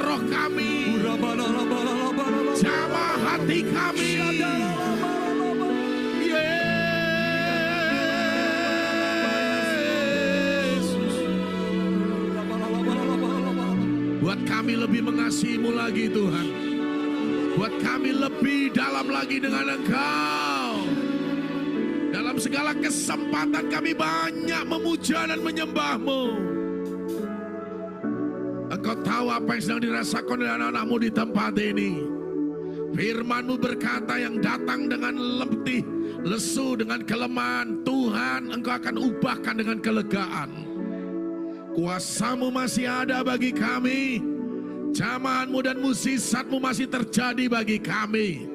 roh kami, jamah hati kami. Buat kami lebih mengasihi-Mu lagi Tuhan. Buat kami lebih dalam lagi dengan Engkau. Dalam segala kesempatan kami banyak memuja dan menyembah-Mu. Engkau tahu apa yang sedang dirasakan oleh anak-anak-Mu di tempat ini. Firman-Mu berkata yang datang dengan letih, lesu, dengan kelemahan, Tuhan Engkau akan ubahkan dengan kelegaan. Kuasa-Mu masih ada bagi kami. Jamahan-Mu dan mukjizat-Mu masih terjadi bagi kami.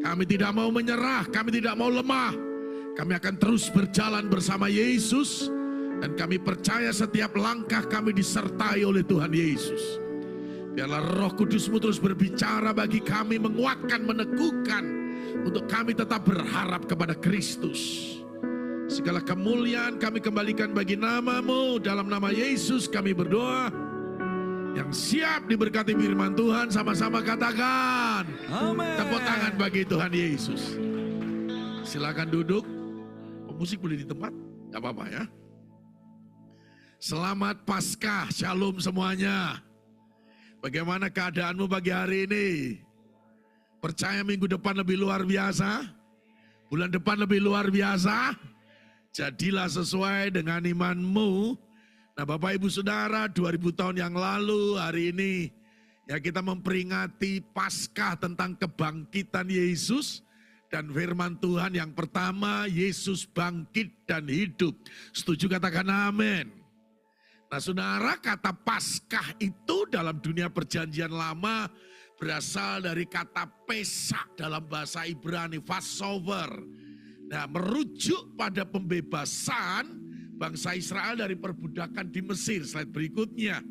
Kami tidak mau menyerah, kami tidak mau lemah. Kami akan terus berjalan bersama Yesus. Dan kami percaya setiap langkah kami disertai oleh Tuhan Yesus. Biarlah Roh Kudus-Mu terus berbicara bagi kami, menguatkan, meneguhkan. Untuk kami tetap berharap kepada Kristus. Segala kemuliaan kami kembalikan bagi nama-Mu. Dalam nama Yesus kami berdoa. Yang siap diberkati firman Tuhan sama-sama katakan. Amin. Tepuk tangan bagi Tuhan Yesus. Silakan duduk. Musik boleh di tempat? Gak apa-apa ya. Selamat Paskah, Shalom semuanya. Bagaimana keadaanmu pagi hari ini? Percaya minggu depan lebih luar biasa? Bulan depan lebih luar biasa? Jadilah sesuai dengan imanmu. Nah Bapak Ibu Saudara, 2000 tahun yang lalu hari ini ya kita memperingati Paskah tentang kebangkitan Yesus. Dan firman Tuhan yang pertama, Yesus bangkit dan hidup. Setuju katakan amin. Nah saudara, kata Paskah itu dalam dunia perjanjian lama berasal dari kata Pesak dalam bahasa Ibrani, Passover. Nah, merujuk pada pembebasan bangsa Israel dari perbudakan di Mesir. Slide berikutnya.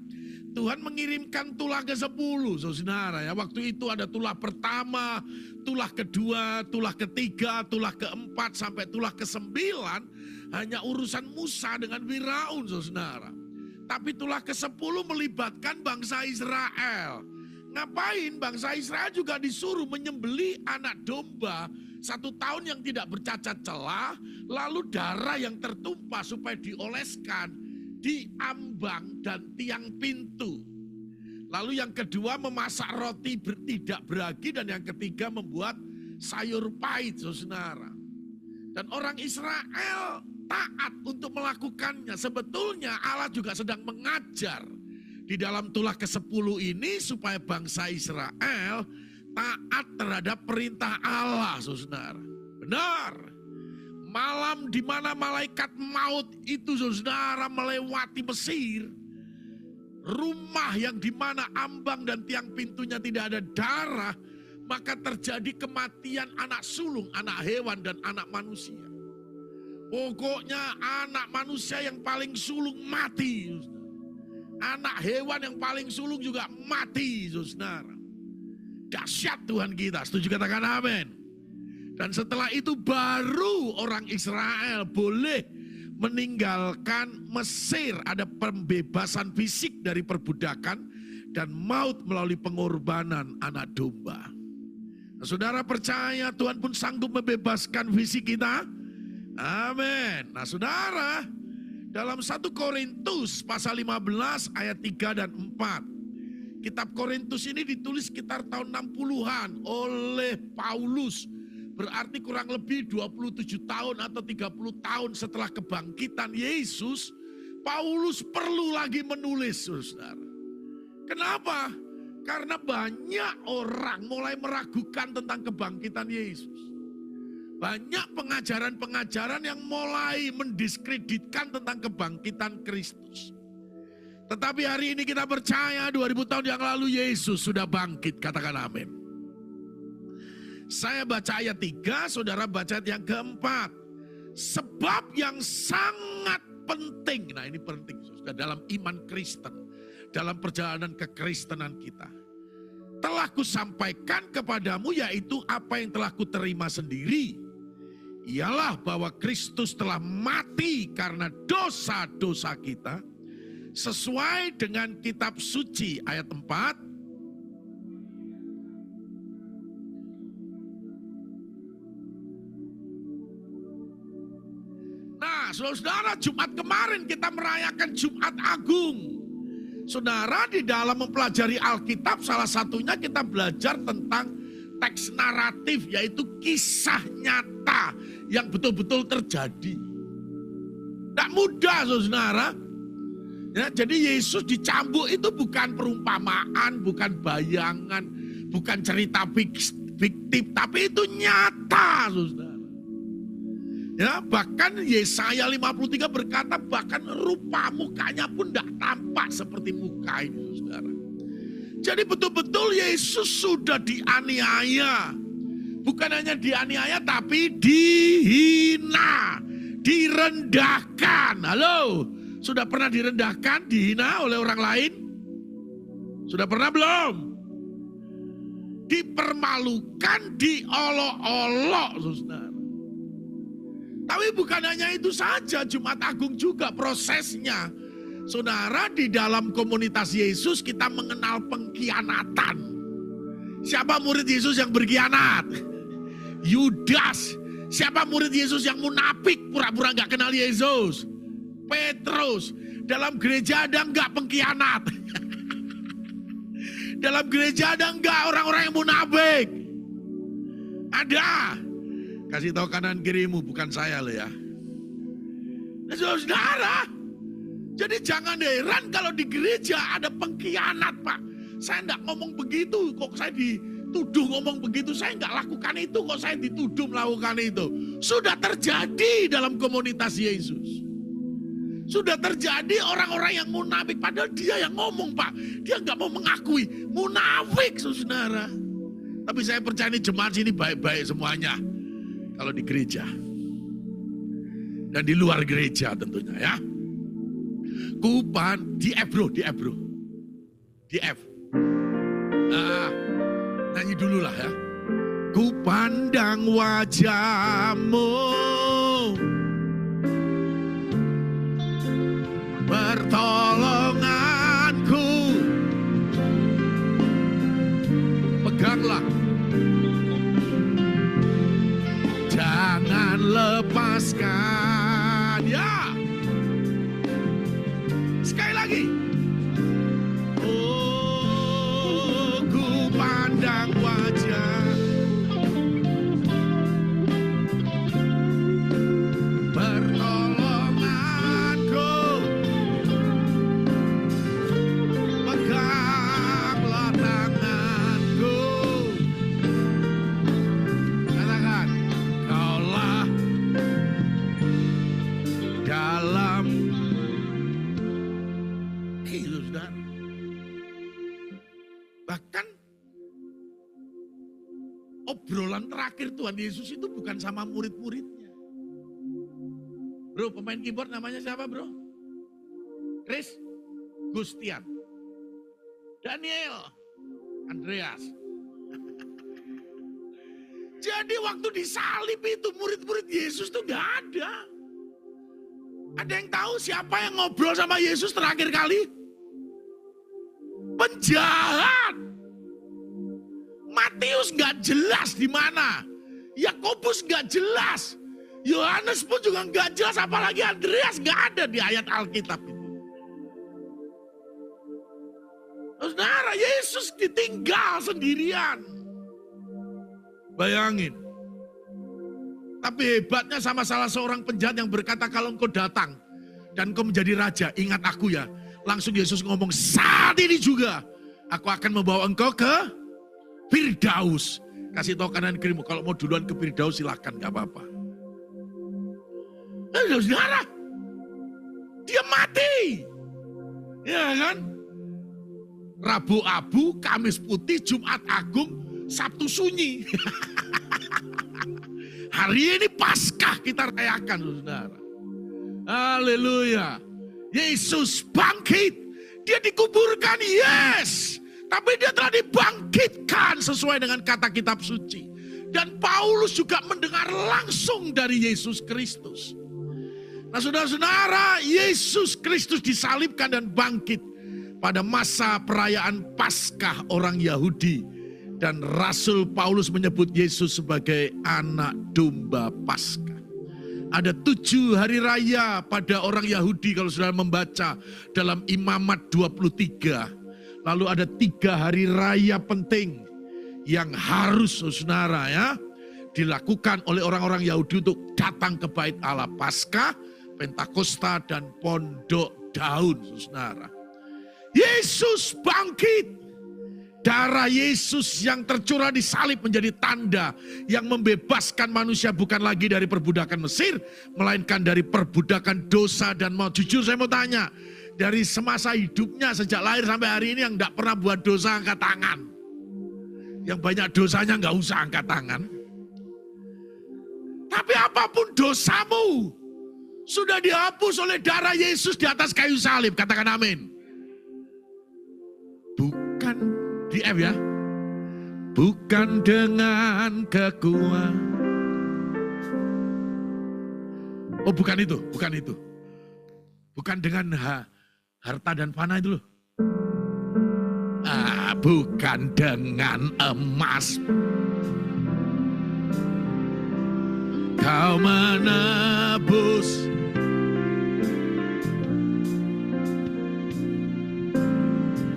Tuhan mengirimkan tulah ke-10, saudara ya. Waktu itu ada tulah pertama, tulah kedua, tulah ketiga, tulah keempat, sampai tulah ke-9. Hanya urusan Musa dengan Firaun, saudara. Tapi tulah ke-10 melibatkan bangsa Israel. Ngapain? Bangsa Israel juga disuruh menyembelih anak domba 1 tahun yang tidak bercacat celah, lalu darah yang tertumpah supaya dioleskan di ambang dan tiang pintu. Lalu yang kedua memasak roti tidak beragi, dan yang ketiga membuat sayur pahit, saudara. Dan orang Israel taat untuk melakukannya. Sebetulnya Allah juga sedang mengajar di dalam tulah ke-10 ini supaya bangsa Israel taat terhadap perintah Allah, saudara. Benar. Malam di mana malaikat maut itu, saudara, melewati Mesir. Rumah yang di mana ambang dan tiang pintunya tidak ada darah, maka terjadi kematian anak sulung, anak hewan dan anak manusia. Pokoknya anak manusia yang paling sulung mati. Anak hewan yang paling sulung juga mati, saudara. Dahsyat Tuhan kita, setuju katakan amin. Dan setelah itu baru orang Israel boleh meninggalkan Mesir. Ada pembebasan fisik dari perbudakan dan maut melalui pengorbanan anak domba. Nah, saudara percaya Tuhan pun sanggup membebaskan fisik kita? Amin. Nah saudara, dalam 1 Korintus pasal 15 ayat 3 dan 4. Kitab Korintus ini ditulis sekitar tahun 60-an oleh Paulus. Berarti kurang lebih 27 tahun atau 30 tahun setelah kebangkitan Yesus, Paulus perlu lagi menulis, saudara. Kenapa? Karena banyak orang mulai meragukan tentang kebangkitan Yesus. Banyak pengajaran-pengajaran yang mulai mendiskreditkan tentang kebangkitan Kristus. Tetapi hari ini kita percaya 2000 tahun yang lalu Yesus sudah bangkit, katakan amin. Saya baca ayat 3, saudara baca ayat yang keempat. Sebab yang sangat penting, nah ini penting saudara, dalam iman Kristen, dalam perjalanan kekristenan kita. Telah kusampaikan kepadamu, yaitu apa yang telah kuterima sendiri. Ialah bahwa Kristus telah mati karena dosa-dosa kita, sesuai dengan kitab suci ayat 4. Nah, saudara, Jumat kemarin kita merayakan Jumat Agung. Saudara, di dalam mempelajari Alkitab salah satunya kita belajar tentang teks naratif, yaitu kisah nyata yang betul-betul terjadi. Tidak mudah, saudara. Ya, jadi Yesus dicambuk itu bukan perumpamaan, bukan bayangan, bukan cerita fiktif, tapi itu nyata, saudara. Ya, bahkan Yesaya 53 berkata bahkan rupa mukanya pun tidak tampak seperti muka ini, saudara. Jadi betul-betul Yesus sudah dianiaya. Bukan hanya dianiaya tapi dihina, direndahkan. Halo, sudah pernah direndahkan, dihina oleh orang lain? Sudah pernah belum? Dipermalukan, diolok-olok, saudara. Tapi bukan hanya itu saja, Jumat Agung juga prosesnya. Saudara, di dalam komunitas Yesus kita mengenal pengkhianatan. Siapa murid Yesus yang berkhianat? Yudas. Siapa murid Yesus yang munafik, pura-pura gak kenal Yesus? Petrus. Dalam gereja ada enggak pengkhianat? Dalam gereja ada enggak orang-orang yang munafik? Ada. Kasih tahu kanan kirimu, bukan saya loh ya. Nah, saudara, jadi jangan heran kalau di gereja ada pengkhianat, Pak. Saya enggak ngomong begitu, kok saya dituduh ngomong begitu. Saya enggak lakukan itu, kok saya dituduh melakukan itu. Sudah terjadi dalam komunitas Yesus. Sudah terjadi orang-orang yang munafik, padahal dia yang ngomong, Pak. Dia enggak mau mengakui, munafik, saudara. Tapi saya percaya ini jemaat sini baik-baik semuanya. Kalau di gereja dan di luar gereja tentunya ya. Di F bro, di F. Nah, nyanyi dulu lah ya. Ku pandang wajahmu, pertolonganku. Peganglah. Jangan lepaskan. Ya. Sekali lagi. Oh, ku pandang wajah. Pertolonganku. Peganglah tanganku. Katakan. Dalam itu, saudara. Bahkan obrolan terakhir Tuhan Yesus itu bukan sama murid-muridnya. Bro, pemain keyboard namanya siapa, bro? Chris Gustian, Daniel, Andreas. Jadi waktu disalib itu murid-murid Yesus tuh gak ada. Ada yang tahu siapa yang ngobrol sama Yesus terakhir kali? Penjahat. Matius gak jelas di mana. Yakobus gak jelas. Yohanes pun juga gak jelas. Apalagi Andreas gak ada di ayat Alkitab itu. Saudara, Yesus ditinggal sendirian. Bayangin. Tapi hebatnya sama salah seorang penjahat yang berkata, kalau engkau datang dan engkau menjadi raja, ingat aku ya. Langsung Yesus ngomong, saat ini juga aku akan membawa engkau ke Firdaus. Kasih tahu kanan kirimu, kalau mau duluan ke Firdaus silakan, gak apa-apa. Saudara, dia mati. Ya kan? Rabu abu, Kamis putih, Jumat Agung, Sabtu sunyi. Hari ini Paskah kita rayakan, saudara. Haleluya. Yesus bangkit. Dia dikuburkan, yes. Tapi dia telah dibangkitkan sesuai dengan kata kitab suci. Dan Paulus juga mendengar langsung dari Yesus Kristus. Nah saudara-saudara, Yesus Kristus disalibkan dan bangkit pada masa perayaan Paskah orang Yahudi. Dan Rasul Paulus menyebut Yesus sebagai anak domba Paskah. Ada 7 hari raya pada orang Yahudi kalau saudara membaca dalam Imamat 23. Lalu ada 3 hari raya penting yang harus saudara ya dilakukan oleh orang-orang Yahudi untuk datang ke bait Allah. Paskah, Pentakosta, dan Pondok Daun, saudara. Yesus bangkit. Darah Yesus yang tercurah di salib menjadi tanda yang membebaskan manusia bukan lagi dari perbudakan Mesir, melainkan dari perbudakan dosa dan maut. Jujur saya mau tanya, dari semasa hidupnya sejak lahir sampai hari ini yang tidak pernah buat dosa angkat tangan. Yang banyak dosanya nggak usah angkat tangan. Tapi apapun dosamu sudah dihapus oleh darah Yesus di atas kayu salib. Katakan amin. Bukan di F ya. Bukan dengan kekuatan. Oh bukan itu, bukan itu. Bukan dengan harta dan panah itu loh. Bukan dengan emas. Kau menebus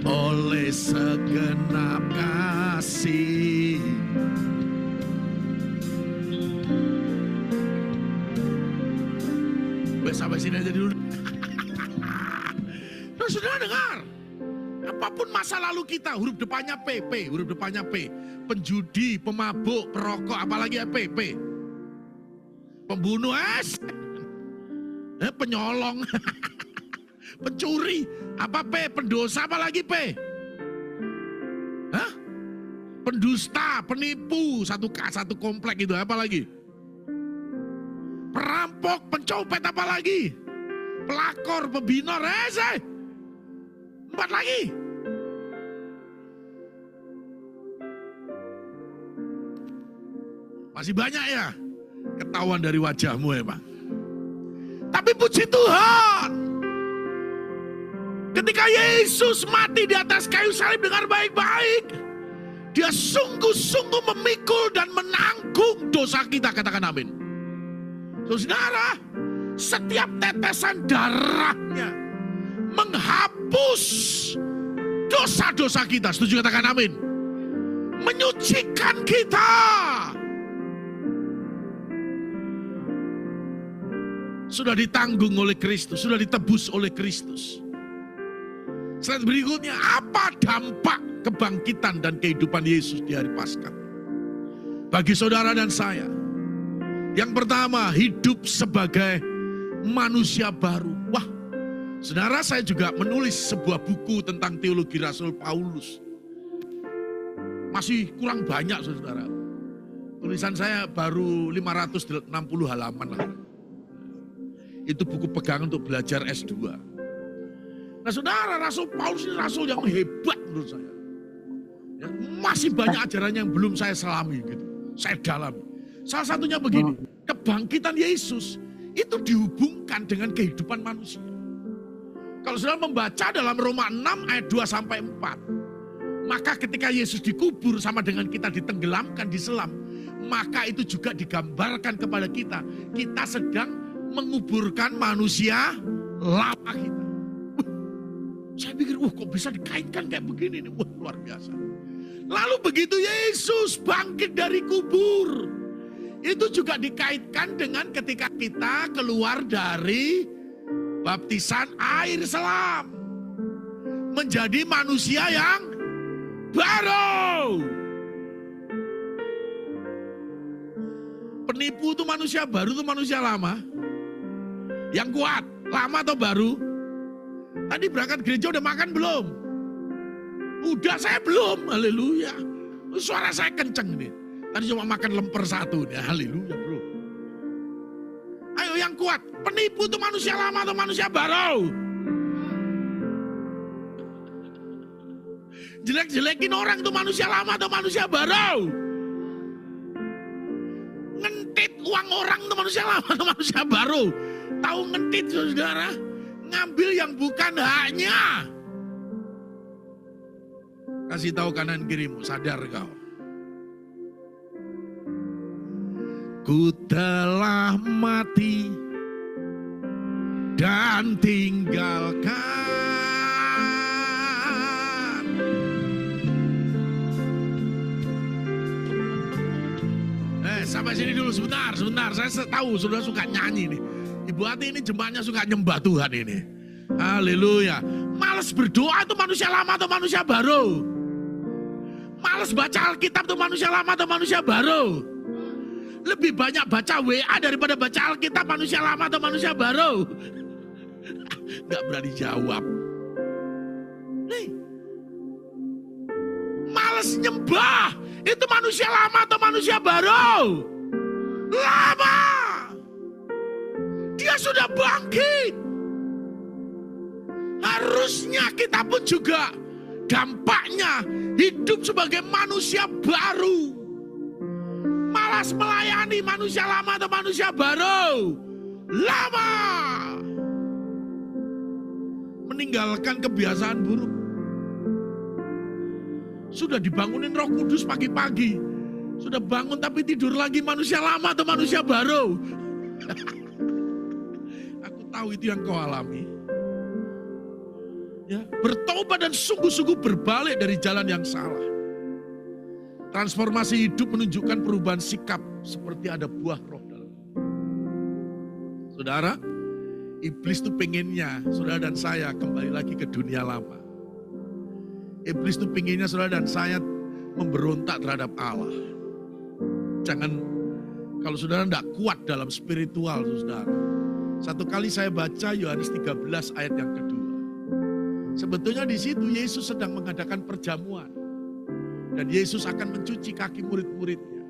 oleh segenap kasih. Sampai sini aja dulu. Nah, saudara dengar, apapun masa lalu kita, huruf depannya P, huruf depannya P. Penjudi, pemabuk, perokok, apalagi P. Pembunuh, penyolong, pencuri, apa P, pendosa, apalagi P. Hah? Pendusta, penipu, satu komplek itu, apalagi. Perampok, pencopet, apalagi. Pelakor, pebinor, 4 lagi. Masih banyak ya ketahuan dari wajahmu ya Pak. Tapi puji Tuhan, ketika Yesus mati di atas kayu salib, dengar baik-baik, dia sungguh-sungguh memikul dan menanggung dosa kita. Katakan amin. Saudara, setiap tetesan darahnya menghapus dosa-dosa kita. Setuju? Katakan amin. Menyucikan kita. Sudah ditanggung oleh Kristus, sudah ditebus oleh Kristus. Slide berikutnya, apa dampak kebangkitan dan kehidupan Yesus di hari Paskah bagi saudara dan saya? Yang pertama, hidup sebagai manusia baru. Wah, saudara, saya juga menulis sebuah buku tentang teologi Rasul Paulus. Masih kurang banyak, saudara. Tulisan saya baru 560 halaman lah. Itu buku pegangan untuk belajar S2. Nah saudara, Rasul Paulus ini rasul yang hebat menurut saya. Ya, masih banyak ajarannya yang belum saya selami gitu. Saya dalami. Salah satunya begini, kebangkitan Yesus itu dihubungkan dengan kehidupan manusia. Kalau saudara membaca dalam Roma 6 ayat 2-4, maka ketika Yesus dikubur sama dengan kita ditenggelamkan, diselam, maka itu juga digambarkan kepada kita. Kita sedang menguburkan manusia lama kita. Saya pikir, kok bisa dikaitkan kayak begini nih? Wah, luar biasa. Lalu begitu Yesus bangkit dari kubur, itu juga dikaitkan dengan ketika kita keluar dari baptisan air selam. Menjadi manusia yang baru. Penipu itu manusia baru itu manusia lama? Yang kuat, lama atau baru? Tadi berangkat gereja udah makan belum? Udah, saya belum, haleluya. Suara saya kenceng nih. Tadi cuma makan lemper 1 nih, haleluya bro. Ayo yang kuat, penipu itu manusia lama atau manusia baru? Jelek-jelekin orang itu manusia lama atau manusia baru? Ngentit uang orang itu manusia lama atau manusia baru? Tahu ngentit saudara, ngambil yang bukan haknya. Kasih tahu kanan kirimu, sadar kau. Ku telah mati dan tinggalkan. Sampai sini dulu sebentar. Saya tahu saudara suka nyanyi nih. Ibu Ati ini jemaatnya suka nyembah Tuhan ini. Haleluya. Males berdoa itu manusia lama atau manusia baru? Males baca Alkitab itu manusia lama atau manusia baru? Lebih banyak baca WA daripada baca Alkitab manusia lama atau manusia baru? Gak berani jawab. Nih. Males nyembah itu manusia lama atau manusia baru? Lama. Dia sudah bangkit. Harusnya kita pun juga dampaknya hidup sebagai manusia baru. Malas melayani manusia lama atau manusia baru? Lama. Meninggalkan kebiasaan buruk. Sudah dibangunin Roh Kudus pagi-pagi. Sudah bangun tapi tidur lagi, manusia lama atau manusia baru? Aku tahu itu yang kau alami. Ya, bertobat dan sungguh-sungguh berbalik dari jalan yang salah. Transformasi hidup menunjukkan perubahan sikap seperti ada buah roh dalam. Saudara, iblis itu pengennya saudara dan saya kembali lagi ke dunia lama. Iblis itu pengennya saudara dan saya memberontak terhadap Allah. Jangan, kalau saudara tidak kuat dalam spiritual saudara. Satu kali saya baca Yohanes 13 ayat yang kedua. Sebetulnya di situ Yesus sedang mengadakan perjamuan. Dan Yesus akan mencuci kaki murid-muridnya.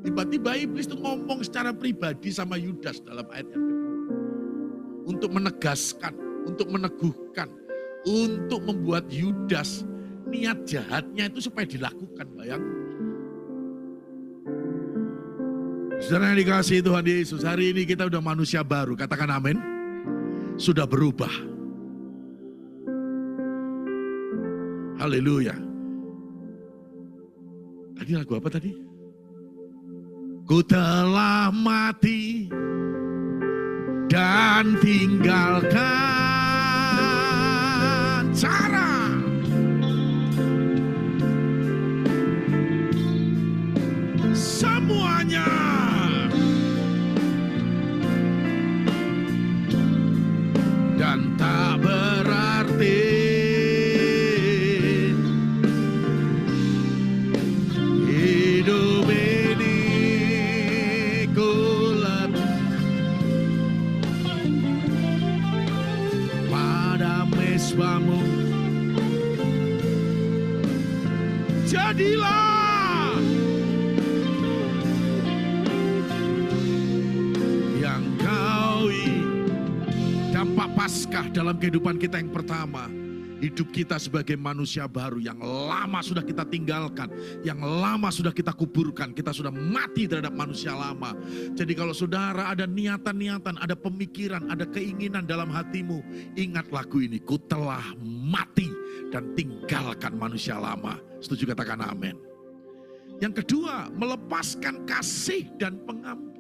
Tiba-tiba iblis itu ngomong secara pribadi sama Yudas dalam ayat yang kedua. Untuk menegaskan, untuk meneguhkan, untuk membuat Yudas niat jahatnya itu supaya dilakukan. Bayangkan. Saudara yang dikasihi Tuhan Yesus, hari ini kita udah manusia baru. Katakan amin. Sudah berubah. Haleluya. Tadi lagu apa tadi? Ku telah mati dan tinggalkan cara semuanya. Dan tak berarti hidup ini kulat pada mesbamu. Jadilah yang kau dampak Paskah dalam kehidupan kita yang pertama. Hidup kita sebagai manusia baru yang lama sudah kita tinggalkan, yang lama sudah kita kuburkan, kita sudah mati terhadap manusia lama. Jadi kalau saudara ada niatan-niatan, ada pemikiran, ada keinginan dalam hatimu, ingat lagu ini, ku telah mati dan tinggalkan manusia lama. Setuju katakan amin. Yang kedua, melepaskan kasih dan pengampunan.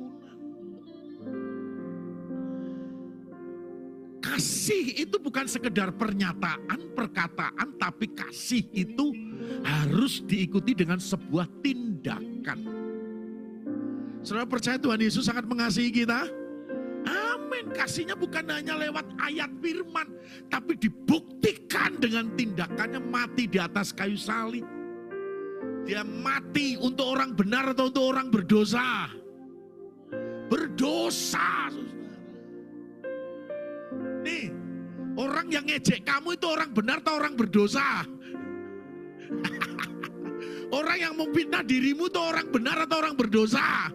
Kasih itu bukan sekedar pernyataan, perkataan, tapi kasih itu harus diikuti dengan sebuah tindakan. Saudara percaya Tuhan Yesus sangat mengasihi kita? Amin. Kasihnya bukan hanya lewat ayat firman, tapi dibuktikan dengan tindakannya, mati di atas kayu salib. Dia mati untuk orang benar atau untuk orang berdosa? Berdosa. Nih, orang yang ngejek kamu itu orang benar atau orang berdosa? Orang yang memfitnah dirimu itu orang benar atau orang berdosa?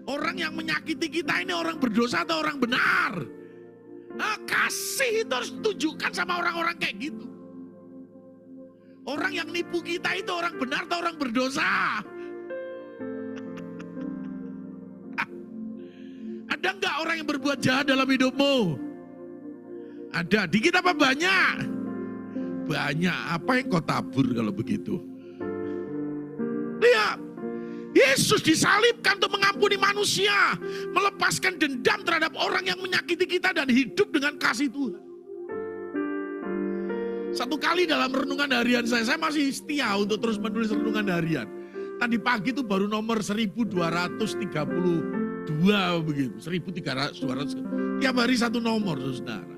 Orang yang menyakiti kita ini orang berdosa atau orang benar? Nah, kasih itu harus tunjukkan sama orang-orang kayak gitu. Orang yang nipu kita itu orang benar atau orang berdosa? Ada enggak orang yang berbuat jahat dalam hidupmu? Ada, dikit apa banyak? Banyak. Apa yang kau tabur kalau begitu? Lihat, Yesus disalibkan untuk mengampuni manusia, melepaskan dendam terhadap orang yang menyakiti kita dan hidup dengan kasih Tuhan. Satu kali dalam renungan harian saya masih setia untuk terus menulis renungan harian. Tadi pagi itu baru nomor 1232 begitu, 1300, 200. Tiap hari satu nomor, saudara.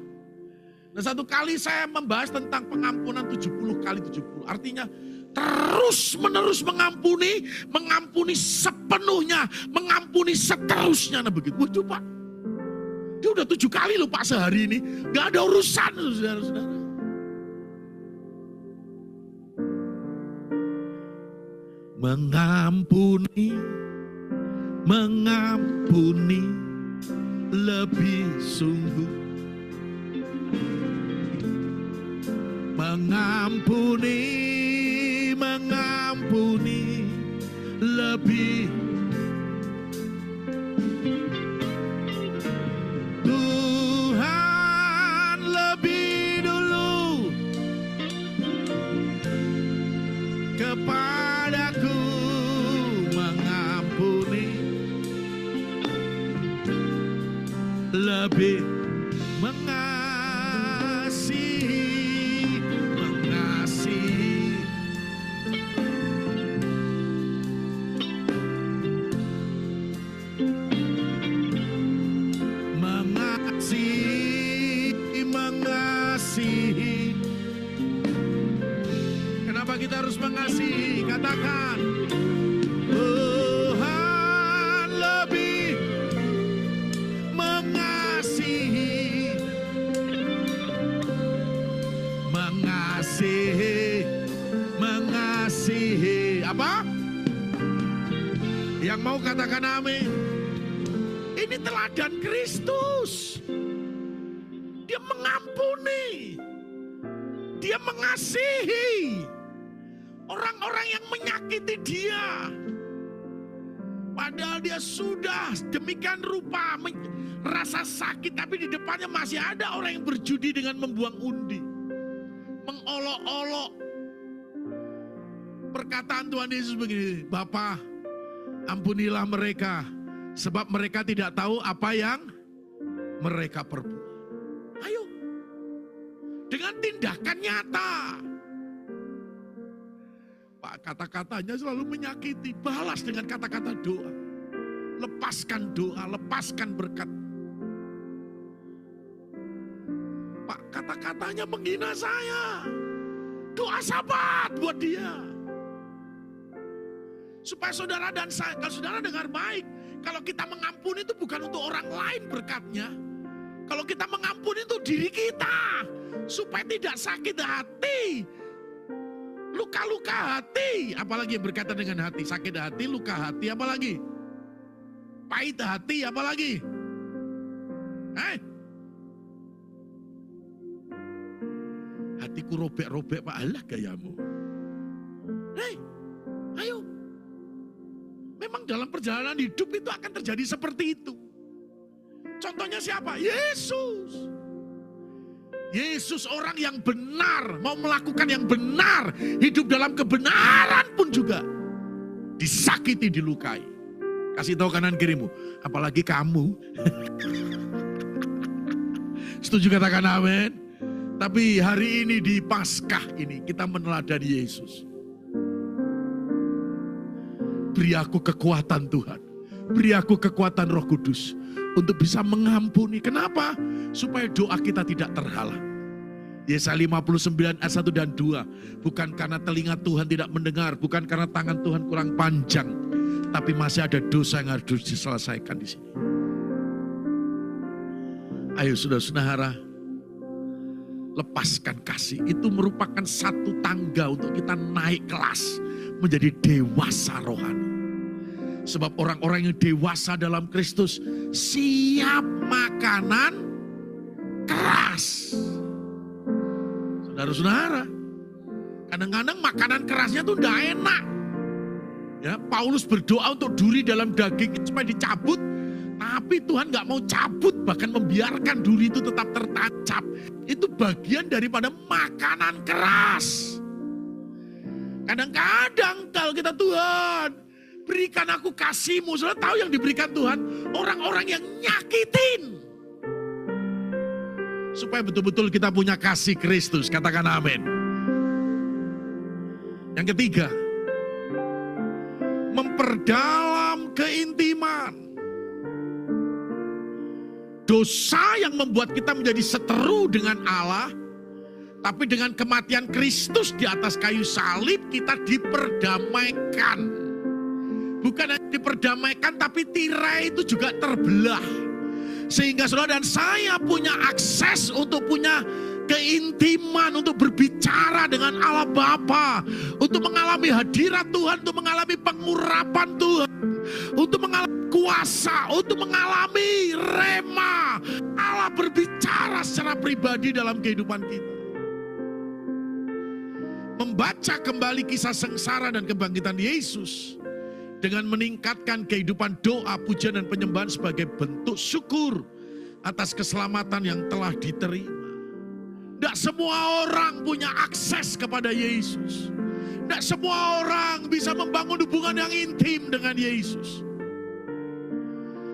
Nah, satu kali saya membahas tentang pengampunan 70 kali 70. Artinya terus menerus mengampuni, mengampuni sepenuhnya, mengampuni seterusnya. Nah begitu. Waduh Pak, dia udah 7 kali loh Pak sehari ini. Gak ada urusan saudara-saudara. Mengampuni, mengampuni lebih sungguh. Mengampuni, mengampuni lebih. Tuhan lebih dulu kepadaku mengampuni, lebih mengasihi, mengasihi. Mengasihi, mengasihi. Kenapa kita harus mengasihi? Katakan, Tuhan lebih mengasihi, mengasihi, mengasihi. Apa? Yang mau katakan amin. Ini teladan Kristus. Dia mengampuni, dia mengasihi orang-orang yang menyakiti dia. Padahal dia sudah demikian rupa rasa sakit, tapi di depannya masih ada orang yang berjudi dengan membuang undi, mengolok-olok. Perkataan Tuhan Yesus begini, Bapa, ampunilah mereka, sebab mereka tidak tahu apa yang mereka perbuat. Ayo, dengan tindakan nyata. Pak, kata-katanya selalu menyakiti, balas dengan kata-kata doa. Lepaskan doa, lepaskan berkat. Pak, kata-katanya menghina saya. Doa sahabat buat dia. Supaya saudara dan saya, kalau saudara dengar baik, kalau kita mengampuni itu bukan untuk orang lain berkatnya. Kalau kita mengampuni itu diri kita. Supaya tidak sakit hati. Luka-luka hati. Apalagi berkaitan dengan hati. Sakit hati, luka hati, apalagi? Pahit hati, apalagi? Hatiku robek-robek, Pak. Alah gayamu. Ayo. Memang dalam perjalanan hidup itu akan terjadi seperti itu. Contohnya siapa? Yesus. Yesus orang yang benar, mau melakukan yang benar, hidup dalam kebenaran pun juga disakiti, dilukai. Kasih tahu kanan kirimu, apalagi kamu. Setuju katakan amin. Tapi hari ini di Paskah ini kita meneladani Yesus. Beri aku kekuatan Tuhan, beri aku kekuatan Roh Kudus untuk bisa mengampuni. Kenapa? Supaya doa kita tidak terhalang. Yesaya 59 ayat 1 dan 2. Bukan karena telinga Tuhan tidak mendengar, bukan karena tangan Tuhan kurang panjang, tapi masih ada dosa yang harus diselesaikan di sini. Ayo saudara-saudara, lepaskan kasih. Itu merupakan satu tangga untuk kita naik kelas menjadi dewasa rohani. Sebab orang-orang yang dewasa dalam Kristus siap makanan keras. Saudara-saudara, kadang-kadang makanan kerasnya tuh enggak enak. Ya, Paulus berdoa untuk duri dalam daging supaya dicabut, Tapi Tuhan gak mau cabut, bahkan membiarkan duri itu tetap tertancap. Itu bagian daripada makanan keras. Kadang-kadang kalau kita, Tuhan, berikan aku kasih-Mu. Saudara tahu yang diberikan Tuhan? Orang-orang yang nyakitin. Supaya betul-betul kita punya kasih Kristus. Katakan amin. Yang ketiga, memperdalam keintiman. Dosa yang membuat kita menjadi seteru dengan Allah, tapi dengan kematian Kristus di atas kayu salib kita diperdamaikan. Bukan hanya diperdamaikan, tapi tirai itu juga terbelah. Sehingga saudara dan saya punya akses untuk punya keintiman, untuk berbicara dengan Allah Bapa, untuk mengalami hadirat Tuhan, untuk mengalami pengurapan Tuhan, untuk mengalami kuasa, untuk mengalami rema. Allah berbicara secara pribadi dalam kehidupan kita. Membaca kembali kisah sengsara dan kebangkitan Yesus dengan meningkatkan kehidupan doa, pujian dan penyembahan sebagai bentuk syukur atas keselamatan yang telah diterima. Tidak semua orang punya akses kepada Yesus. Tidak semua orang bisa membangun hubungan yang intim dengan Yesus.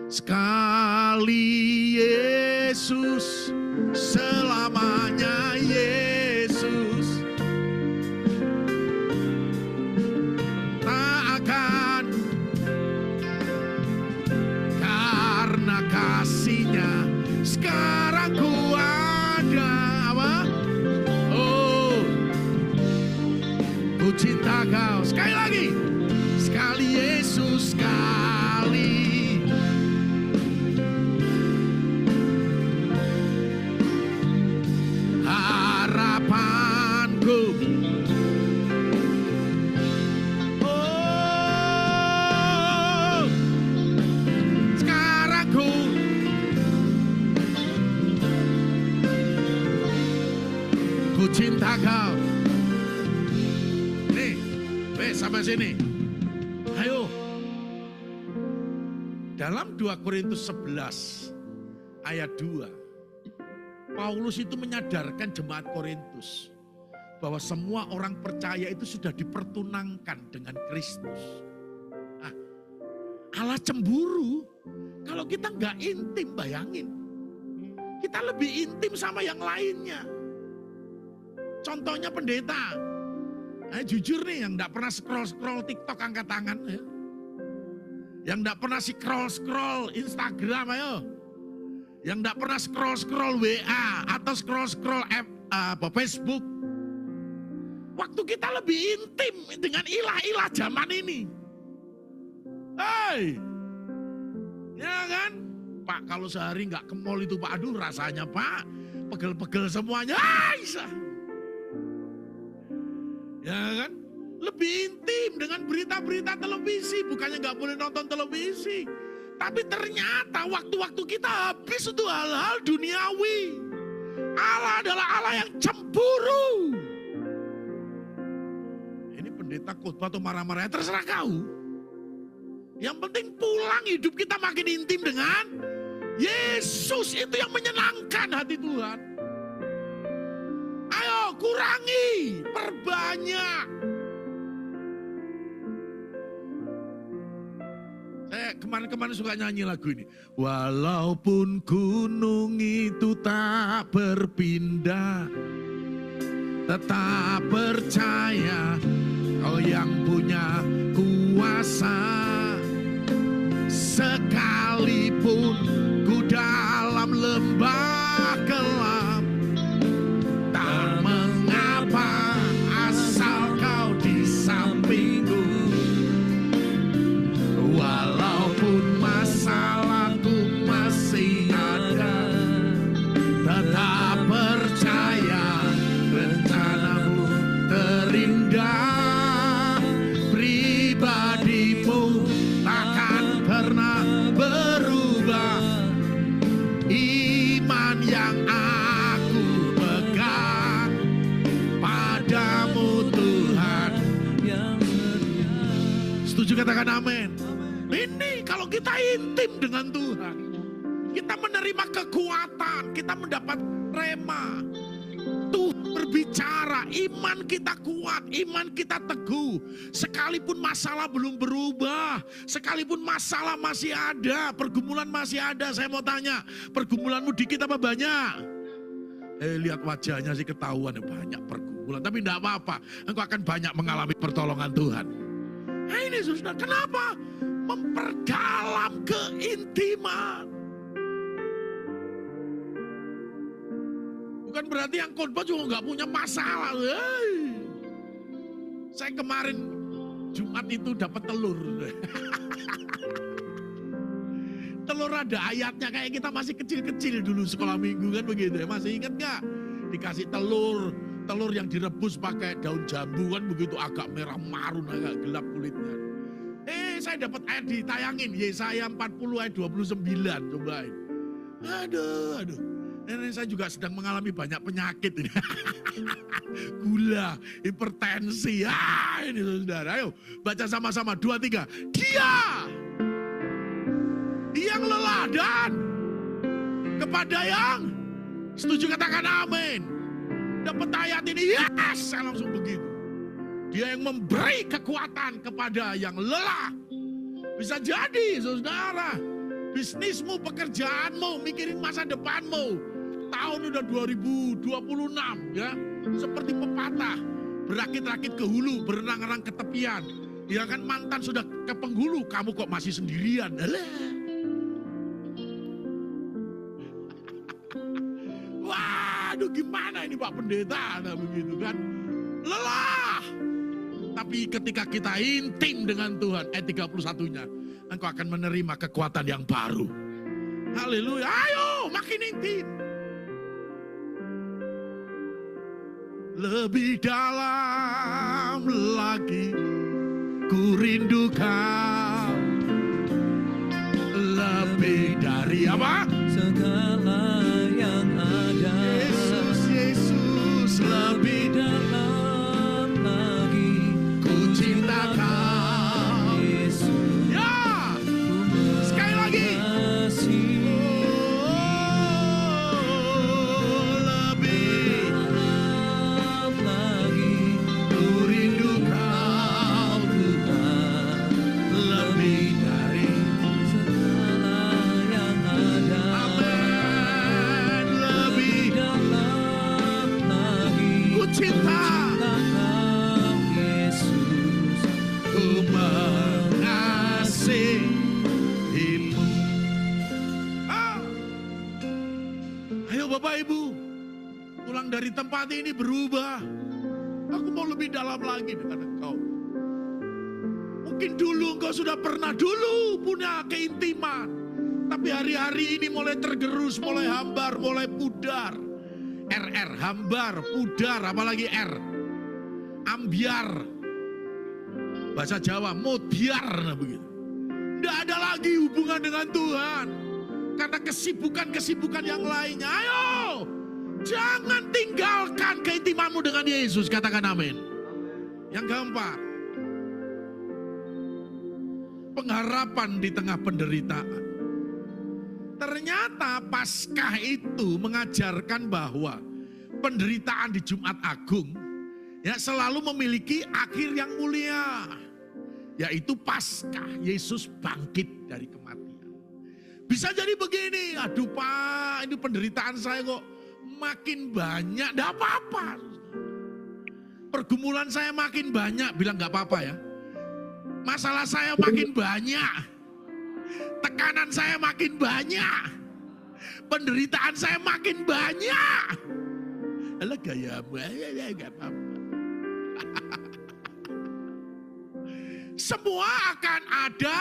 Sekali Yesus, selamanya Yesus. Tak akan, karena kasih-Nya sekarang ku ada. Apa? Oh, ku cinta Kau. Sekali lagi. Sekali Yesus, sekali. Harapanku. Oh, sekarang ku cinta Kau. Nih, sampai sini. Ayo. Dalam 2 Korintus 11 ayat 2. Paulus itu menyadarkan jemaat Korintus bahwa semua orang percaya itu sudah dipertunangkan dengan Kristus. Nah, Allah cemburu kalau kita nggak intim, bayangin. Kita lebih intim sama yang lainnya. Contohnya pendeta. Jujur nih, yang nggak pernah scroll TikTok angkat tangan. Ya. Yang nggak pernah scroll Instagram, ayo. Yang nggak pernah scroll WA atau scroll Facebook. Waktu kita lebih intim dengan ilah-ilah zaman ini. Hei, ya kan? Pak, kalau sehari nggak ke mall itu Pak, aduh rasanya Pak, pegel-pegel semuanya. Ya kan? Lebih intim dengan berita-berita televisi, bukannya nggak boleh nonton televisi. Tapi ternyata waktu-waktu kita habis untuk hal-hal duniawi. Allah adalah Allah yang cemburu. Ini pendeta khotbah atau marah-marah, terserah kau. Yang penting pulang hidup kita makin intim dengan Yesus. Itu yang menyenangkan hati Tuhan. Ayo kurangi, perbanyak. Saya kemarin-kemarin suka nyanyi lagu ini. Walaupun gunung itu tak berpindah, tetap percaya Kau yang punya kuasa. Sekalipun ku dalam lembah gelap, tak mengapa asal Kau di sampingku. Walaupun masalahku masih ada, tetap percaya rencanamu terindah. Pribadimu takkan pernah berubah. Iman yang aku pegang padamu Tuhan. Setuju, katakan amin. Ini kalau kita kita intim dengan Tuhan, kita menerima kekuatan, kita mendapat rema. Tuhan berbicara, iman kita kuat, iman kita teguh. Sekalipun masalah belum berubah, sekalipun masalah masih ada, pergumulan masih ada. Saya mau tanya, pergumulanmu dikit apa banyak? Lihat wajahnya sih ketahuan banyak pergumulan, tapi tidak apa-apa. Engkau akan banyak mengalami pertolongan Tuhan. Nah ini saudara, kenapa? Memperdalam keintiman. Bukan berarti yang khotbah juga nggak punya masalah. Saya kemarin Jumat itu dapat telur. Telur ada ayatnya, kayak kita masih kecil-kecil dulu sekolah minggu kan begitu ya. Masih ingat nggak? Dikasih telur yang direbus pakai daun jambu kan begitu, agak merah marun, agak gelap kulitnya. Saya dapat ayat ditayangin, Yesaya 40 ayat 29, cobain. Aduh. Ini saya juga sedang mengalami banyak penyakit ini. Gula, hipertensi. Ini saudara, ayo baca sama-sama 2, 3. Dia yang lelah dan kepada yang setuju katakan amin. Dapat ayat ini, yes, saya langsung begitu. Dia yang memberi kekuatan kepada yang lelah. Bisa jadi saudara, bisnismu, pekerjaanmu, mikirin masa depanmu. Tahun udah 2026 ya, seperti pepatah, berakit-rakit ke hulu, berenang-renang ke tepian. Ya kan, mantan sudah ke penghulu, kamu kok masih sendirian. Alah. Waduh, gimana ini Pak Pendeta, nah, begitu kan? Lelah. Tapi ketika kita intim dengan Tuhan, ayat 31-nya, engkau akan menerima kekuatan yang baru. Haleluya, ayo makin intim. Lebih dalam lagi ku rindu kau, lebih dari apa? Segala yang ada. Yesus, lebih dalam lagi ku cinta kau. Yesus, Ya, sekali lagi. Bapak Ibu, pulang dari tempat ini berubah. Aku mau lebih dalam lagi dengan engkau. Mungkin dulu engkau sudah pernah punya keintiman. Tapi hari-hari ini mulai tergerus, mulai hambar, mulai pudar. RR, hambar, pudar, apalagi R. Ambiar. Bahasa Jawa, modbiar. Nah begitu. Tidak ada lagi hubungan dengan Tuhan. Karena kesibukan-kesibukan yang lainnya. Ayo, jangan tinggalkan keintimanmu dengan Yesus. Katakan amin. Yang keempat, pengharapan di tengah penderitaan. Ternyata Paskah itu mengajarkan bahwa penderitaan di Jumat Agung ya selalu memiliki akhir yang mulia. Yaitu Paskah, Yesus bangkit dari kematian. Bisa jadi begini, aduh Pak, ini penderitaan saya kok makin banyak, enggak apa-apa. Pergumulan saya makin banyak, bilang enggak apa-apa ya. Masalah saya makin banyak, tekanan saya makin banyak, penderitaan saya makin banyak. Alah gayamu, ya enggak apa-apa. Semua akan ada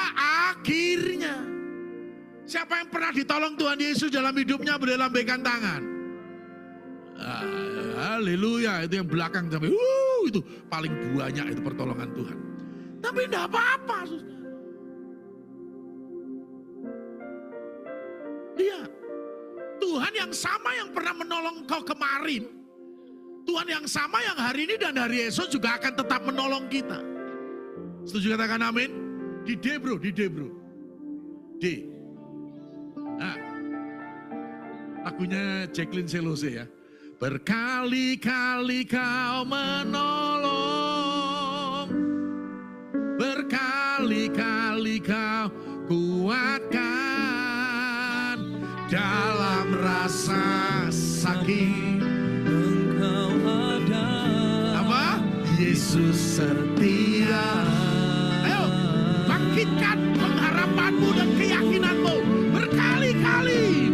akhirnya. Siapa yang pernah ditolong Tuhan Yesus dalam hidupnya boleh lambaikan tangan. Haleluya, itu yang belakang sampai itu paling banyak itu pertolongan Tuhan. Tapi enggak apa-apa. Lihat, Tuhan yang sama yang pernah menolong kau kemarin, Tuhan yang sama yang hari ini dan hari esok juga akan tetap menolong kita. Setuju katakan amin? Di Debro. D. Nah, lagunya Jacqueline Selose ya. Berkali-kali kau menolong, berkali-kali kau kuatkan dalam rasa sakit. Engkau ada. Apa? Yesus setia. Ayo, bangkitkan pengharapanmu dan keyakinanmu. Berkali-kali.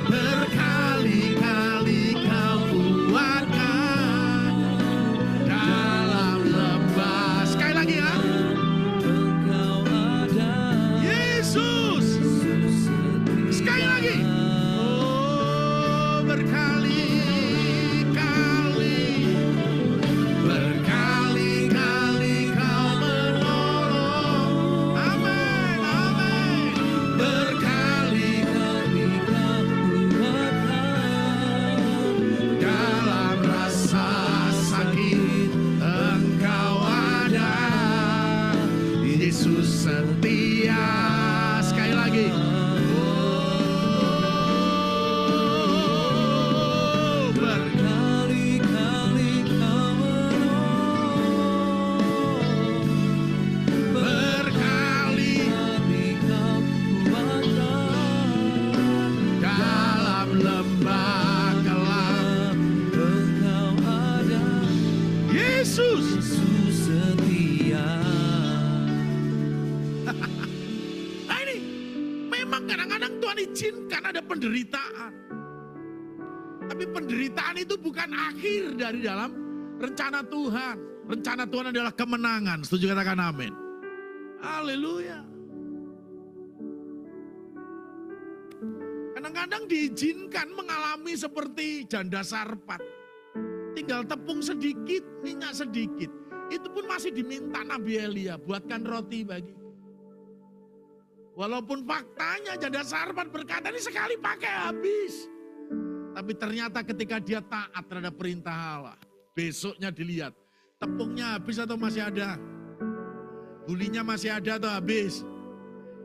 Berkali-kali kau kuatkan dalam lembah. Sekali lagi ya. Engkau ada. Yesus. Sekali lagi. Oh, berkali-kali. Berkali-kali kau menolong. Amin, amin. Berkali-kali Kau kuatkan dalam rasa sakit Engkau ada. Yesus setia. Sekali lagi. Oh, berkali-kali kau menolong. berkali Kau kuatkan dalam lembah kelam Engkau ada. Yesus. Yesus setia. Nah ini, memang kadang-kadang Tuhan izinkan ada penderitaan. Tapi penderitaan itu bukan akhir dari dalam rencana Tuhan. Rencana Tuhan adalah kemenangan. Setuju, katakan amin. Haleluya. Kadang-kadang diizinkan mengalami seperti janda Sarpat. Tinggal tepung sedikit, minyak sedikit. Itu pun masih diminta Nabi Elia, buatkan roti bagi. Walaupun faktanya janda Sarpat berkata ini sekali pakai habis. Tapi ternyata ketika dia taat terhadap perintah Allah, besoknya dilihat tepungnya habis atau masih ada. Bulinya masih ada atau habis.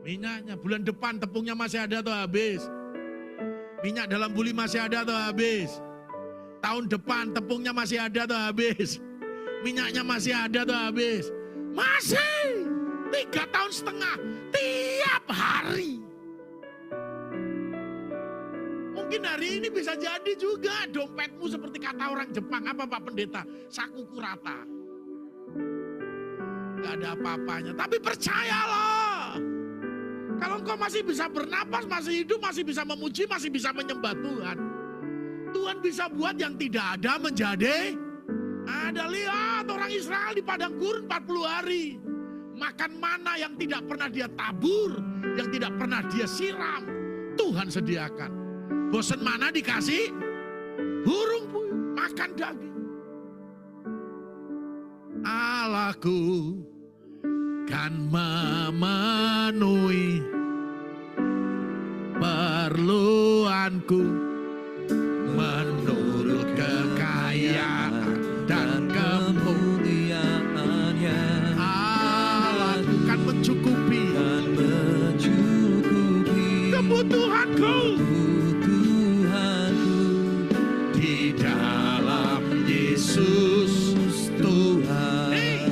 Minyaknya bulan depan tepungnya masih ada atau habis. Minyak dalam buli masih ada atau habis. Tahun depan tepungnya masih ada atau habis. Minyaknya masih ada atau habis. Masih 3,5 tahun tiap hari. Mungkin hari ini bisa jadi juga dompetmu seperti kata orang Jepang. Apa Pak Pendeta? Sakuku rata. Gak ada apa-apanya. Tapi percayalah. Kalau engkau masih bisa bernapas, masih hidup, masih bisa memuji, masih bisa menyembah Tuhan. Tuhan bisa buat yang tidak ada menjadi ada. Lihat orang Israel di padang gurun 40 hari. Makan mana yang tidak pernah dia tabur, yang tidak pernah dia siram. Tuhan sediakan. Bosan mana dikasih? Burung puyuh, makan daging. Allahku kan memenuhi perluanku menurut kekayaan dan kemuliaannya. Allahku kan mencukupi Dan mencukupi kebutuhanku kebutuhanku di dalam Yesus Tuhan. Nih,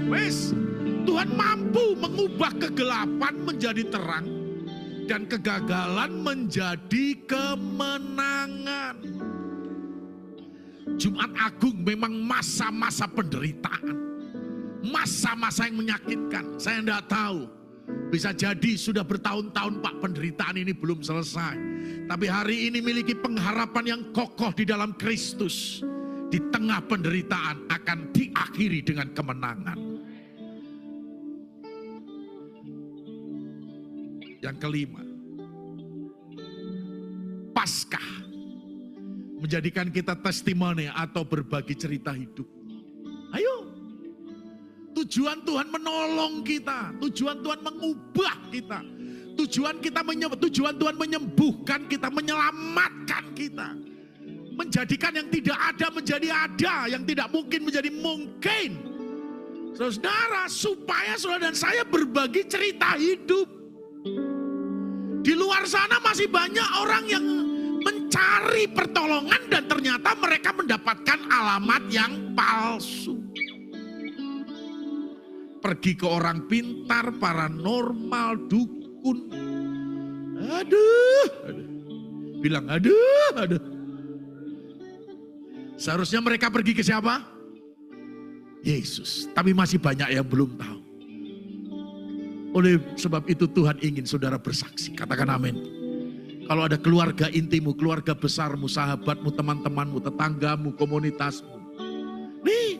wes, Tuhan mampu mengubah kegelapan menjadi terang dan kegagalan menjadi kemenangan. Jumat Agung memang masa-masa penderitaan, masa-masa yang menyakitkan. Saya tidak tahu, bisa jadi sudah bertahun-tahun Pak penderitaan ini belum selesai. Tapi hari ini miliki pengharapan yang kokoh di dalam Kristus. Di tengah penderitaan akan diakhiri dengan kemenangan. Yang kelima, Paskah menjadikan kita testimoni atau berbagi cerita hidup. Ayo, tujuan Tuhan menolong kita, tujuan Tuhan mengubah kita, tujuan Tuhan menyembuhkan kita, menyelamatkan kita. menjadikan yang tidak ada menjadi ada, yang tidak mungkin menjadi mungkin. Saudara, supaya saudara dan saya berbagi cerita hidup. Di luar sana masih banyak orang yang mencari pertolongan dan ternyata mereka mendapatkan alamat yang palsu. Pergi ke orang pintar, paranormal, dukun. Aduh. Bilang aduh. Seharusnya mereka pergi ke siapa? Yesus. Tapi masih banyak yang belum tahu. Oleh sebab itu Tuhan ingin saudara bersaksi. Katakan amin. Kalau ada keluarga intimu, keluarga besarmu, sahabatmu, teman-temanmu, tetanggamu, komunitasmu. Nih,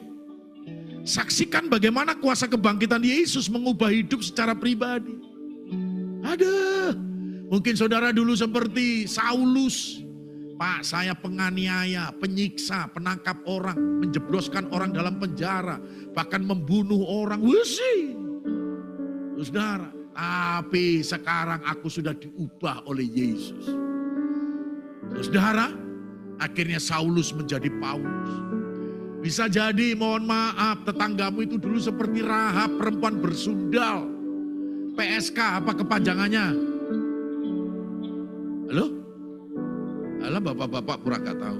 saksikan bagaimana kuasa kebangkitan Yesus mengubah hidup secara pribadi. Ada. Mungkin saudara dulu seperti Saulus. Pak, saya penganiaya, penyiksa, penangkap orang, menjebloskan orang dalam penjara, bahkan membunuh orang. Wusi. Saudara, tapi sekarang aku sudah diubah oleh Yesus. Saudara, akhirnya Saulus menjadi Paulus. Bisa jadi, mohon maaf, tetanggamu itu dulu seperti Rahab, perempuan bersundal. PSK, apa kepanjangannya? Halo? Alah, bapak-bapak pura gak tahu.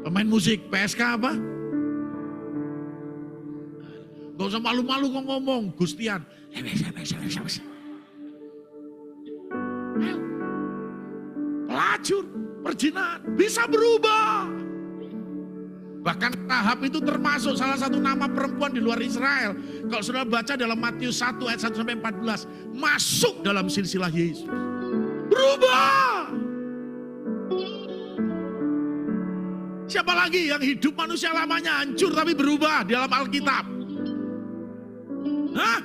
Pemain musik, PSK apa? Gak usah malu-malu ngomong, Gustian. Ayo. Pelacur, perjinahan, bisa berubah. Bahkan Rahab itu termasuk salah satu nama perempuan di luar Israel. Kalau saudara baca dalam Matius 1 ayat 1-14. Masuk dalam silsilah Yesus. Berubah. Siapa lagi yang hidup manusia lamanya hancur tapi berubah di dalam Alkitab? Hah?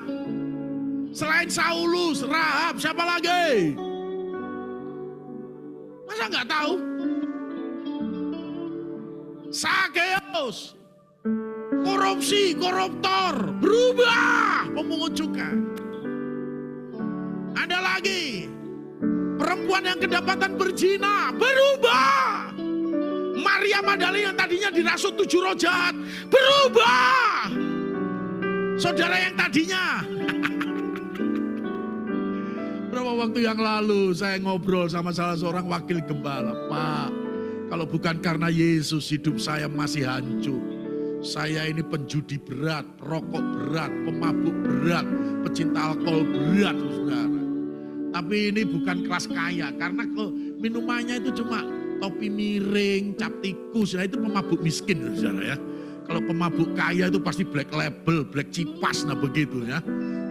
Selain Saulus, Rahab, siapa lagi? Masa nggak tahu? Sakeus, korupsi, koruptor, berubah, pemungut cukai. Ada lagi, perempuan yang kedapatan berzina, berubah. Maria Magdalena yang tadinya dirasuk 7 roh jahat, berubah. Saudara yang tadinya, berapa waktu yang lalu saya ngobrol sama salah seorang wakil gembala. Pak, kalau bukan karena Yesus hidup saya masih hancur. Saya ini penjudi berat, perokok berat, pemabuk berat, pecinta alkohol berat, saudara. Tapi ini bukan kelas kaya, karena minumannya itu cuma topi miring, cap tikus, nah itu pemabuk miskin, saudara ya. Kalau pemabuk kaya itu pasti black label, black cipas, nah begitu ya,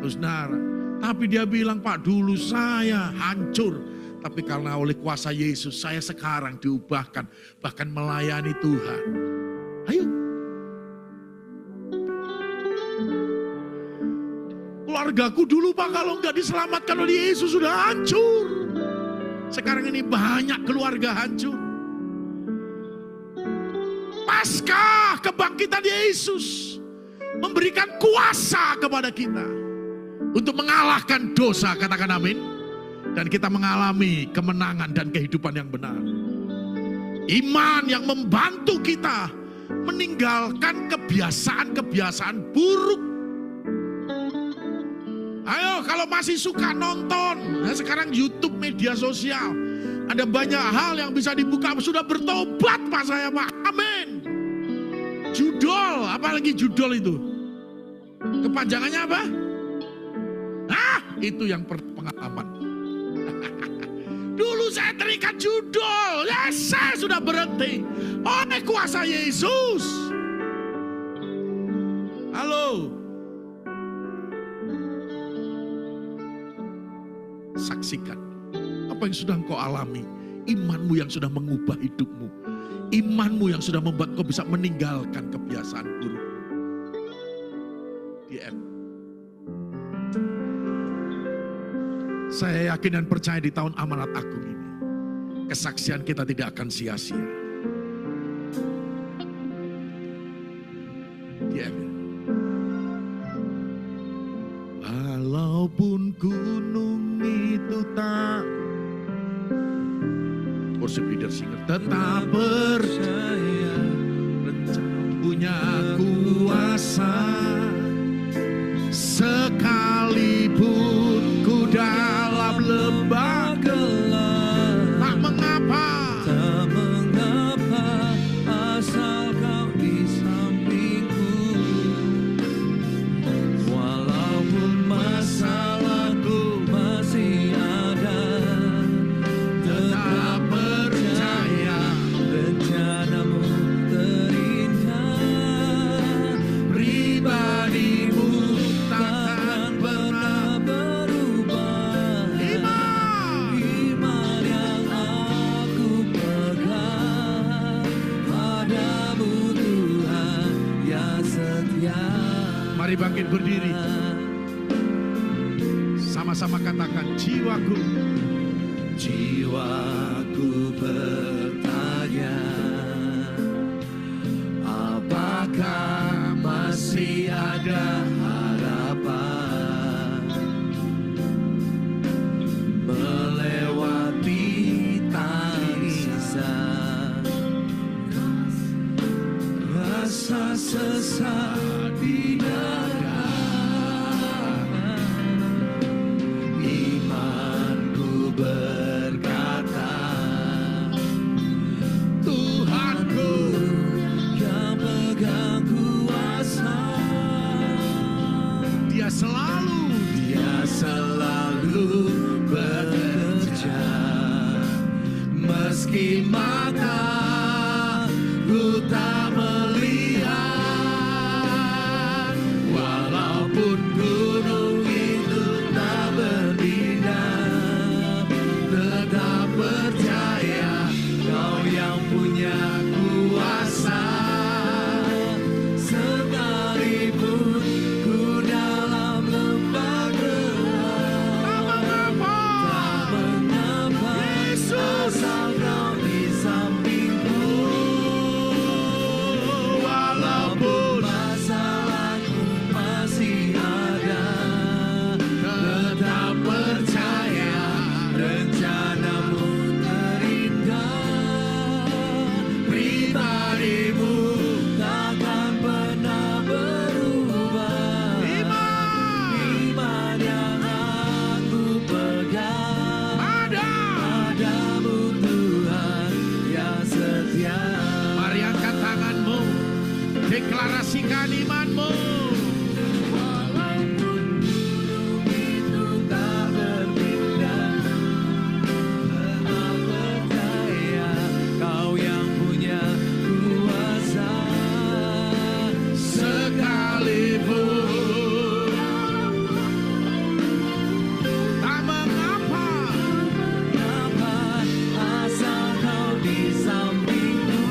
saudara. Tapi dia bilang, Pak, dulu saya hancur, tapi karena oleh kuasa Yesus saya sekarang diubahkan, bahkan melayani Tuhan. Ayo. Keluargaku dulu, Pak, kalau nggak diselamatkan oleh Yesus sudah hancur. Sekarang ini banyak keluarga hancur. Pasca kebangkitan Yesus memberikan kuasa kepada kita untuk mengalahkan dosa, katakan amin. Dan kita mengalami kemenangan dan kehidupan yang benar. Iman yang membantu kita meninggalkan kebiasaan-kebiasaan buruk. Ayo, kalau masih suka nonton, nah sekarang YouTube, media sosial, ada banyak hal yang bisa dibuka. Sudah bertobat Pak saya, Pak, amin. Judol, apalagi judol itu? Kepanjangannya apa? Hah? Itu yang pengalaman. Dulu saya terikat judol, ya saya sudah berhenti oleh kuasa Yesus. Halo. Saksikan apa yang sudah engkau alami, imanmu yang sudah mengubah hidupmu, imanmu yang sudah membuat kau bisa meninggalkan kebiasaan buruk. DM. Saya yakin dan percaya di tahun amanat agung ini, kesaksian kita tidak akan sia-sia. DM. Walaupun gunung itu tak, worship leader singer, tetap bersama. Mari bangkit berdiri. Sama-sama katakan, jiwaku. Jiwaku bertanya, apakah masih ada harapan melewati tangisan, rasa sesak di dada. Imanku berkata, Tuhanku yang pegang kuasa. Dia selalu bekerja, meski mataku tak melihat, walaupun gunung itu tak berdindar, tetap percaya Kau yang punya kuasa. Sekalipun ku dalam lembah gelap, tak mengapa, asal Kau di sampingku. Walaupun masalahku masih ada, tetap percaya rencanamu terindah. Pribadimu takkan pernah berubah. Iman yang aku pegang padamu, Tuhan yang setia. Mari angkat tanganmu, deklarasikan imanmu. Walaupun gunung itu tak berpindah, tetap percaya Kau yang punya kuasa. Sekalipun Tak mengapa, dapat, asal Kau di sampingku.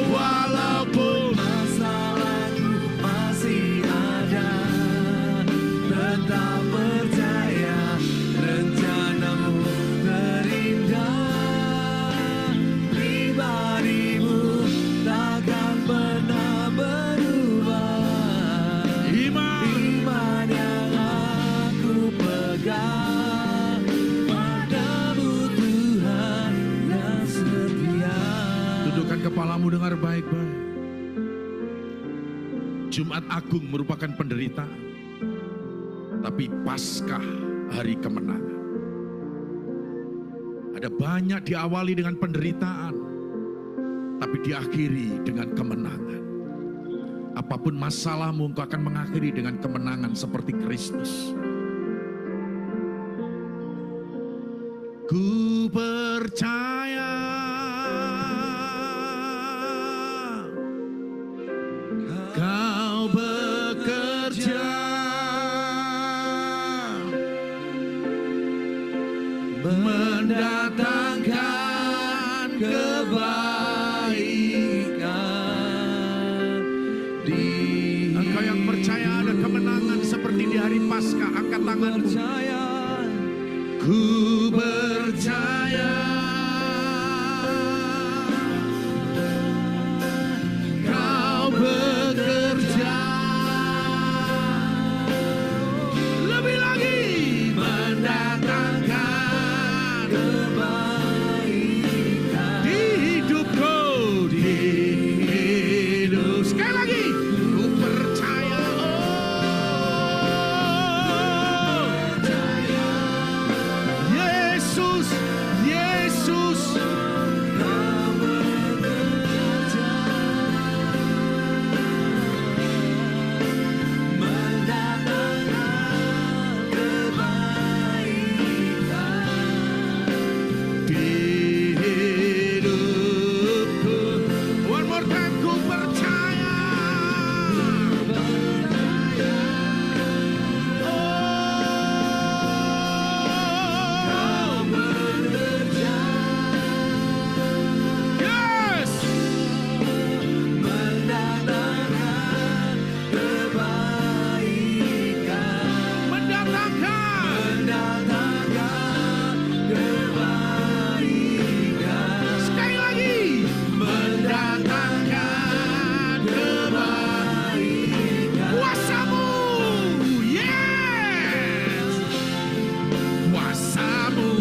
Walaupun masalahku masih ada, tetap percaya rencanamu terindah. Pribadimu takkan pernah berubah. Iman yang aku pegang padamu, Tuhan yang setia. Tundukkan kepalamu, dengar baik-baik. Jumat Agung merupakan penderitaan, tapi Paskah hari kemenangan. Ada banyak diawali dengan penderitaan, tapi diakhiri dengan kemenangan. Apapun masalahmu, engkau akan mengakhiri dengan kemenangan seperti Kristus. Ku percaya Kau bekerja mendatangkan kebaikan di Engkau yang percaya ada kemenangan seperti di hari Paskah, angkat tanganmu. percaya. Ku percaya Kau bekerja lebih lagi mendatangkan Kebaikan di hidupku, di hidup. Sekali lagi, ku percaya. Oh, Yesus.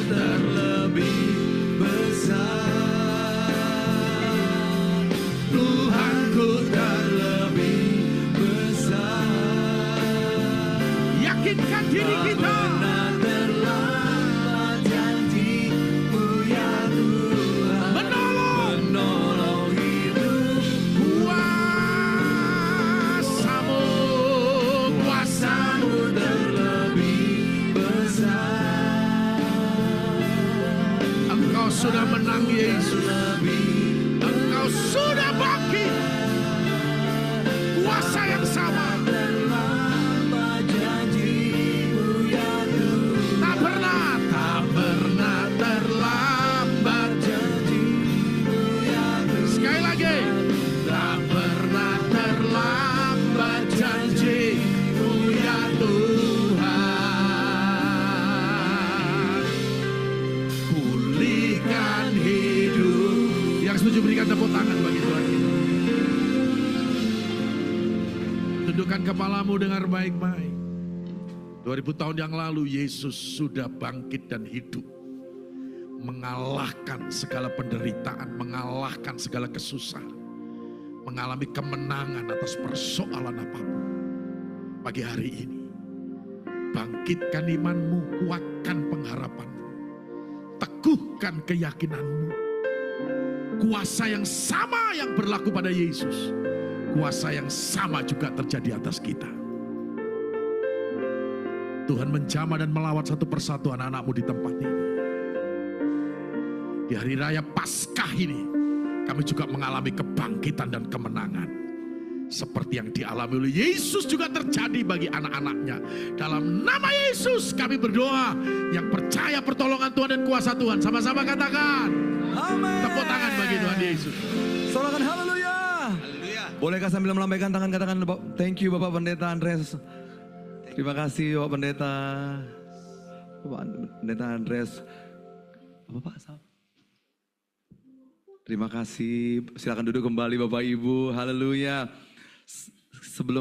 terlebih besar. Tuhanku terlebih besar. Yakinkan diri kita. Pernah terlambat janji-Mu ya Tuhan, menolong hidup. Kuasa-Mu terlebih besar. Engkau sudah menang Yesus. Engkau sudah bangkit. Kuasa yang sama. Terlambat janji-Mu ya Tuhan, Tak pernah terlambat. janji-Mu ya Tuhan. Sekali lagi. Tak pernah terlambat janji-Mu ya Tuhan. Pulihkan hidup. Yang setuju berikan tepuk tangan bagi Tuhan kita. Tundukkan kepalamu dengar baik-baik. 2000 tahun yang lalu Yesus sudah bangkit dan hidup. Mengalahkan segala penderitaan, mengalahkan segala kesusahan. Mengalami kemenangan atas persoalan apapun. Pagi hari ini, bangkitkan imanmu, kuatkan pengharapanmu. Teguhkan keyakinanmu. Kuasa yang sama yang berlaku pada Yesus, kuasa yang sama juga terjadi atas kita. Tuhan menjamah dan melawat satu persatu anak-anak-Mu di tempat ini. Di hari raya Paskah ini, kami juga mengalami kebangkitan dan kemenangan. Seperti yang dialami oleh Yesus juga terjadi bagi anak-anaknya. Dalam nama Yesus kami berdoa. Yang percaya pertolongan Tuhan dan kuasa Tuhan, sama-sama katakan Amin. tepuk tangan bagi Tuhan Yesus. Sorakan haleluya. Bolehkah sambil melambaikan tangan katakan thank you Bapak Pendeta Andres. Terima kasih Bapak Pendeta. Bapak Pendeta Andres. Bapak Sam. Terima kasih. Silakan duduk kembali Bapak Ibu. Haleluya.